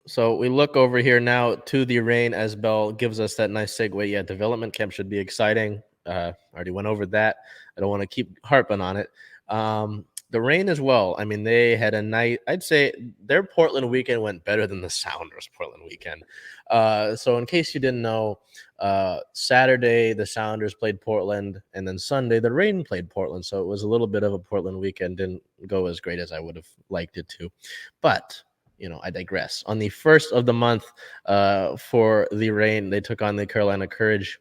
So we look over here now to the Reign as Bel gives us that nice segue. Yeah, development camp should be exciting. Already went over that. I don't want to keep harping on it. The Reign as well. I mean, they had a night. I'd say their Portland weekend went better than the Sounders' Portland weekend. So in case you didn't know, Saturday the Sounders played Portland, and then Sunday the Reign played Portland. So it was a little bit of a Portland weekend. Didn't go as great as I would have liked it to, but I digress. On the first of the month for the Reign, they took on the Carolina Courage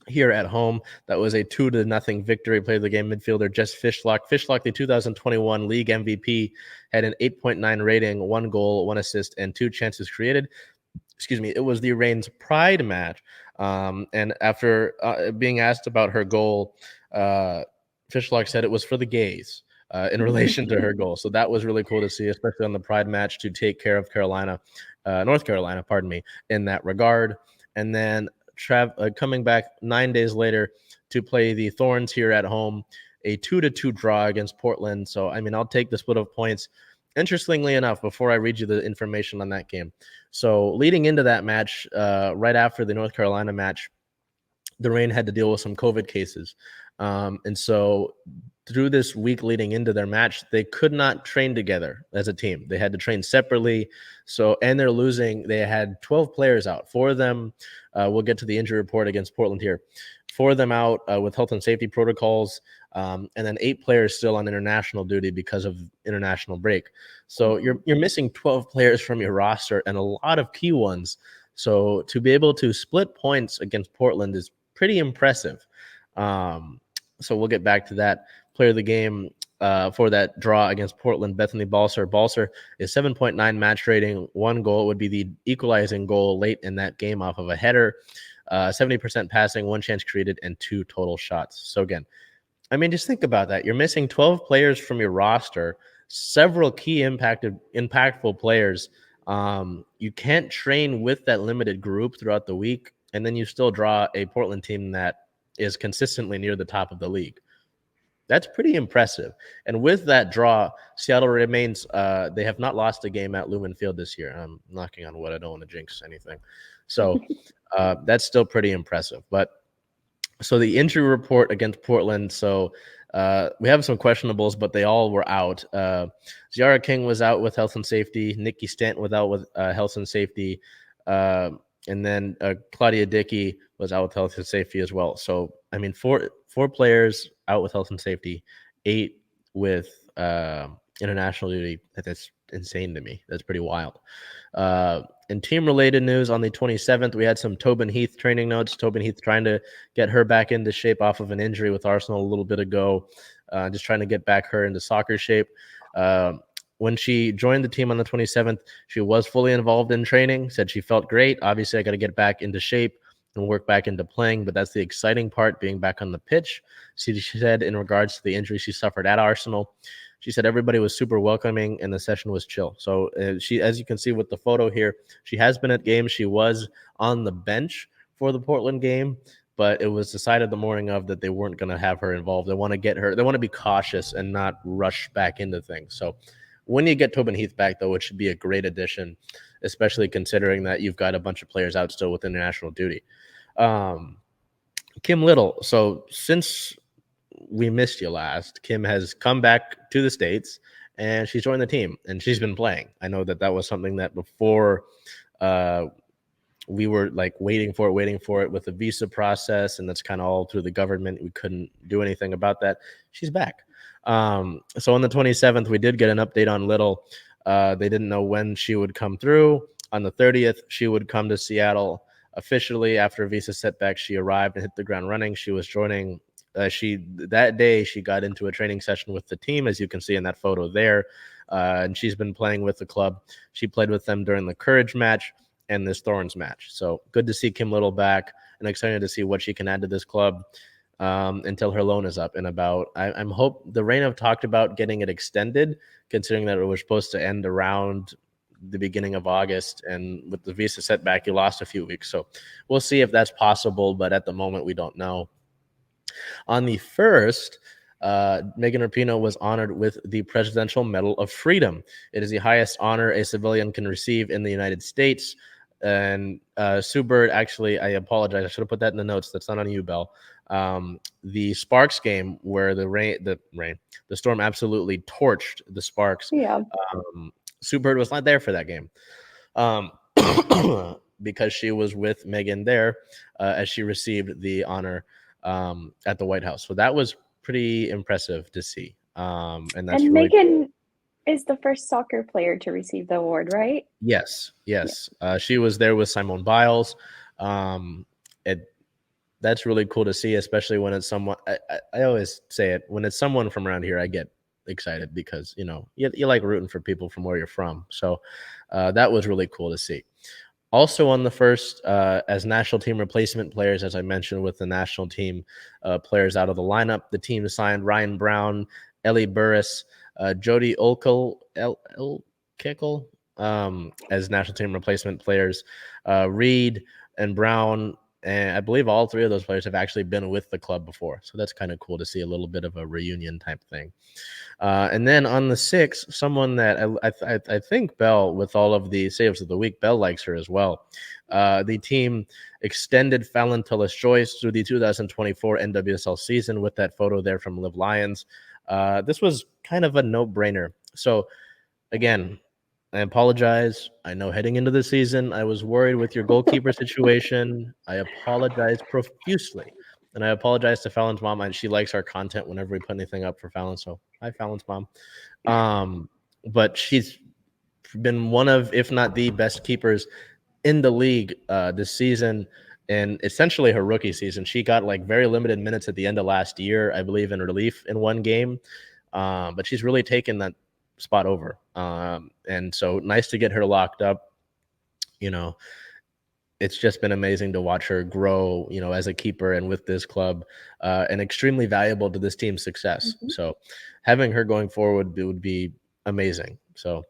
here at home. That was a 2-0 victory. Played the game midfielder Jess Fishlock. Fishlock, the 2021 league MVP, had an 8.9 rating, 1 goal, 1 assist, and 2 chances created. Excuse me. It was the Reign's pride match. And after being asked about her goal, Fishlock said it was for the gays. In relation to her goal. So that was really cool to see, especially on the Pride match, to take care of North Carolina, in that regard. And then coming back 9 days later to play the Thorns here at home, a 2-2 draw against Portland. So, I mean, I'll take the split of points. Interestingly enough, before I read you the information on that game, so leading into that match, right after the North Carolina match, the Reign had to deal with some COVID cases. And so through this week leading into their match, they could not train together as a team. They had to train separately. And they're losing. They had 12 players out. 4 of them, we'll get to the injury report against Portland here. 4 of them out with health and safety protocols, and then 8 players still on international duty because of international break. So you're missing 12 players from your roster and a lot of key ones. So to be able to split points against Portland is pretty impressive. So we'll get back to that. Player of the game for that draw against Portland, Bethany Balser. Balser is 7.9 match rating, 1 goal. It would be the equalizing goal late in that game off of a header. 70% passing, 1 chance created, and 2 total shots. So again, I mean, just think about that. You're missing 12 players from your roster, several key impactful players. You can't train with that limited group throughout the week, and then you still draw a Portland team that is consistently near the top of the league. That's pretty impressive. And with that draw, Seattle remains, they have not lost a game at Lumen Field this year. I'm knocking on wood. I don't want to jinx anything. So that's still pretty impressive. But so the injury report against Portland. So we have some questionables, but they all were out. Ziara King was out with health and safety. Nikki Stanton was out with health and safety. And then Claudia Dickey was out with health and safety as well. So, I mean, four players out with health and safety, 8 with international duty. That's insane to me. That's pretty wild. In team-related news, on the 27th, we had some Tobin Heath training notes. Tobin Heath trying to get her back into shape off of an injury with Arsenal a little bit ago, just trying to get back her into soccer shape. When she joined the team on the 27th, she was fully involved in training, said she felt great. Obviously, I got to get back into shape and work back into playing, but that's the exciting part, being back on the pitch. She said in regards to the injury she suffered at Arsenal, she said everybody was super welcoming and the session was chill. So she, as you can see with the photo here, she has been at games. She was on the bench for the Portland game, but it was decided the morning of that they weren't going to have her involved. They want to get her. They want to be cautious and not rush back into things. So when you get Tobin Heath back, though, it should be a great addition, especially considering that you've got a bunch of players out still with international duty. Kim Little. So since we missed you last, Kim has come back to the States and she's joined the team and she's been playing. I know that was something that before we were like waiting for it with the visa process, and that's kind of all through the government. We couldn't do anything about that. She's back. So on the 27th, we did get an update on Little. They didn't know when she would come through. On the 30th, she would come to Seattle officially. After a visa setback, she arrived and hit the ground running. She was joining. That day, she got into a training session with the team, as you can see in that photo there. And she's been playing with the club. She played with them during the Courage match and this Thorns match. So good to see Kim Little back, and excited to see what she can add to this club until her loan is up in about, I'm hope the Reign have talked about getting it extended, considering that it was supposed to end around the beginning of August, and with the visa setback, you lost a few weeks. So we'll see if that's possible, but at the moment we don't know. On the 1st, Megan Rapinoe was honored with the Presidential Medal of Freedom. It is the highest honor a civilian can receive in the United States. And Sue Bird, actually, I apologize. I should have put that in the notes. That's not on you, Bel. The Sparks game where the Storm absolutely torched the Sparks. Yeah. Sue Bird was not there for that game. Because she was with Megan there as she received the honor at the White House. So that was pretty impressive to see. And that's really Megan cool. is the first soccer player to receive the award, right? Yes. She was there with Simone Biles. That's really cool to see, especially when it's someone. I always say it, when it's someone from around here, I get excited because you like rooting for people from where you're from. So that was really cool to see. Also on the first, as national team replacement players, as I mentioned, with the national team players out of the lineup, the team signed Ryan Brown, Ellie Burris, Jody Olkel as national team replacement players. Reed and Brown, and I believe all three of those players have actually been with the club before. So that's kind of cool to see a little bit of a reunion type thing. And then on the 6th, someone that I think Bel, with all of the saves of the week, Bel likes her as well. The team extended Phallon Tullis-Joyce through the 2024 NWSL season with that photo there from Liv Lions. This was kind of a no-brainer. So, again, I apologize. I know heading into the season, I was worried with your goalkeeper situation. I apologize profusely. And I apologize to Fallon's mom. And she likes our content whenever we put anything up for Phallon. So hi, Fallon's mom. But she's been one of, if not the best keepers in the league this season. And essentially her rookie season, she got like very limited minutes at the end of last year, I believe, in relief in one game. But she's really taken that spot over. And so nice to get her locked up. It's just been amazing to watch her grow, as a keeper and with this club, and extremely valuable to this team's success. Mm-hmm. So having her going forward would be amazing. So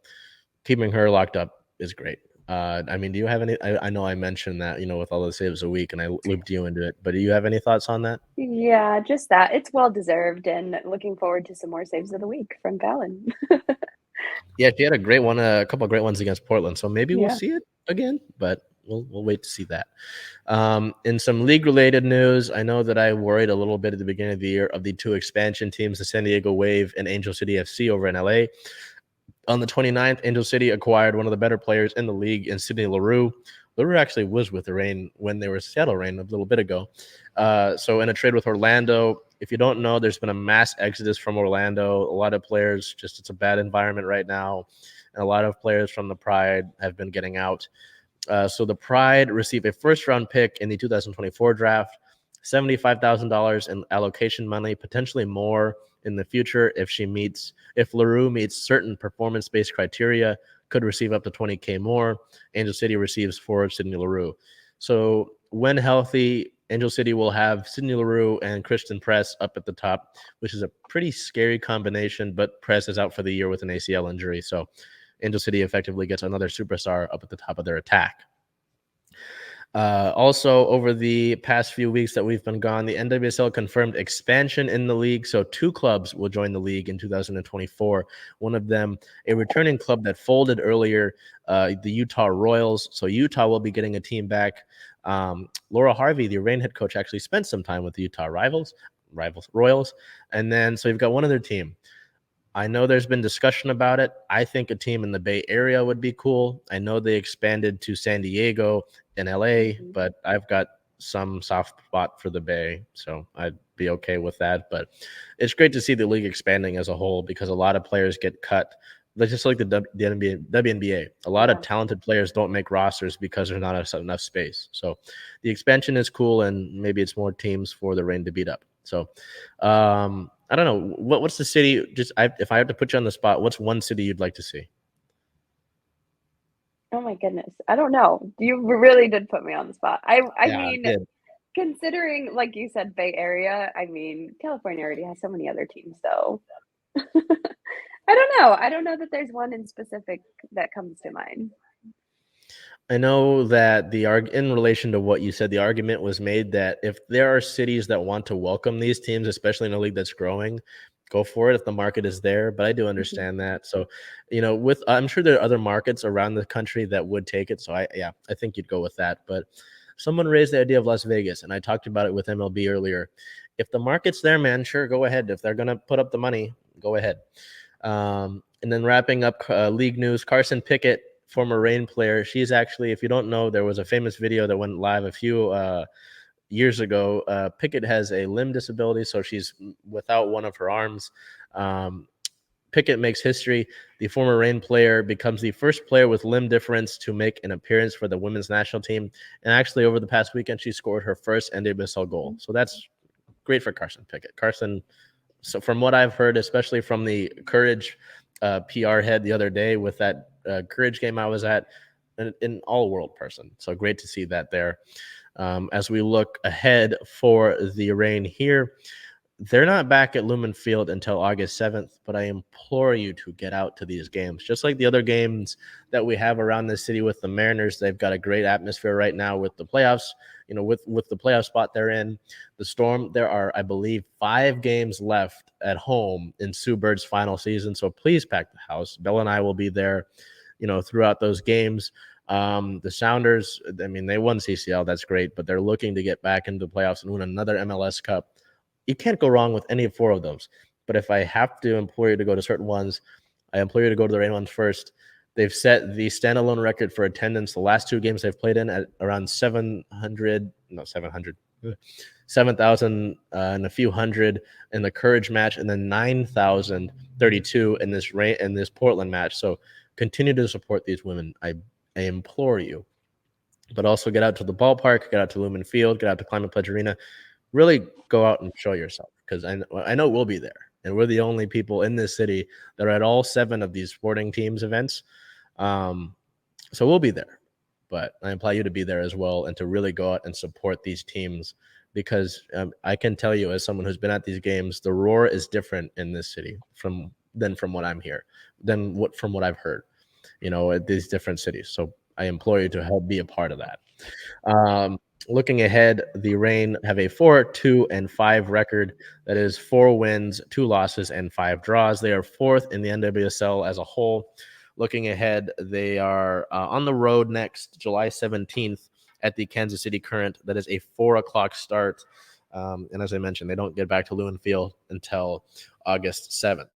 keeping her locked up is great. Do you have any? I know I mentioned that, with all the saves a week, and I looped you into it. But do you have any thoughts on that? Yeah, just that. It's well deserved, and looking forward to some more saves of the week from Phallon. Yeah, she had a great one, a couple of great ones against Portland. So maybe we'll Yeah. see it again, but we'll wait to see that. In some league-related news, I know that I worried a little bit at the beginning of the year of the two expansion teams, the San Diego Wave and Angel City FC over in LA. On the 29th, Angel City acquired one of the better players in the league in Sydney Leroux. Leroux actually was with the Reign when they were Seattle Reign a little bit ago. So in a trade with Orlando, if you don't know, there's been a mass exodus from Orlando. A lot of players, it's a bad environment right now. And a lot of players from the Pride have been getting out. So the Pride received a first-round pick in the 2024 draft, $75,000 in allocation money, potentially more in the future if Leroux meets certain performance-based criteria, could receive up to $20K more. Angel City receives forward Sydney Leroux. So when healthy, Angel City will have Sydney Leroux and Kristen Press up at the top, which is a pretty scary combination, but Press is out for the year with an ACL injury. So Angel City effectively gets another superstar up at the top of their attack. Also, over the past few weeks that we've been gone, the NWSL confirmed expansion in the league. So 2 clubs will join the league in 2024. One of them, a returning club that folded earlier, the Utah Royals. So Utah will be getting a team back. Laura Harvey, the Reign head coach, actually spent some time with the Utah Royals. And then, so you've got one other team. I know there's been discussion about it. I think a team in the Bay Area would be cool. I know they expanded to San Diego and LA, but I've got some soft spot for the Bay, so I'd be okay with that. But it's great to see the league expanding as a whole because a lot of players get cut. Just like the WNBA. A lot of talented players don't make rosters because there's not enough space. So the expansion is cool, and maybe it's more teams for the Reign to beat up. So I don't know. What's the city? If I have to put you on the spot, what's one city you'd like to see? Oh my goodness. I don't know. You really did put me on the spot. I mean, I did. considering, like you said, Bay Area, California already has so many other teams, though. I don't know. I don't know that there's one in specific that comes to mind. I know that in relation to what you said, the argument was made that if there are cities that want to welcome these teams, especially in a league that's growing, go for it if the market is there. But I do understand that. So, I'm sure there are other markets around the country that would take it. So I think you'd go with that. But someone raised the idea of Las Vegas, and I talked about it with MLB earlier. If the market's there, man, sure, go ahead. If they're gonna put up the money, go ahead. And then wrapping up league news, Carson Pickett, former Reign player. She's actually, if you don't know, there was a famous video that went live a few years ago. Pickett has a limb disability, so she's without one of her arms. Pickett makes history. The former Reign player becomes the first player with limb difference to make an appearance for the women's national team. And actually, over the past weekend, she scored her first NWSL goal. So that's great for Carson Pickett. Carson, so from what I've heard, especially from the Courage PR head the other day with that Courage game I was at, an all-world person. So great to see that there. As we look ahead for the Reign here, they're not back at Lumen Field until August 7th, but I implore you to get out to these games. Just like the other games that we have around the city with the Mariners, they've got a great atmosphere right now with the playoffs, with the playoff spot they're in. The Storm, there are, I believe, 5 games left at home in Sue Bird's final season, so please pack the house. Bel and I will be there, throughout those games. The Sounders, I mean, they won CCL, that's great, but they're looking to get back into the playoffs and win another MLS Cup. You can't go wrong with any 4 of those. But if I have to implore you to go to certain ones, I implore you to go to the Reign ones first. They've set the standalone record for attendance the last 2 games they've played in at around 7,000 and a few hundred in the Courage match, and then 9,032 in this Portland match. So continue to support these women. I implore you. But also get out to the ballpark, get out to Lumen Field, get out to Climate Pledge Arena. Really go out and show yourself, because I know we'll be there, and we're the only people in this city that are at all 7 of these sporting teams events. So we'll be there, but I implore you to be there as well and to really go out and support these teams, because I can tell you, as someone who's been at these games, the roar is different in this city from what I'm here, from what I've heard, at these different cities. So I implore you to help be a part of that. Looking ahead, the Reign have a 4-2-5 record. That is 4 wins, 2 losses, and 5 draws. They are 4th in the NWSL as a whole. Looking ahead, they are on the road next July 17th at the Kansas City Current. That is a 4:00 start. And as I mentioned, they don't get back to Lumen Field until August 7th.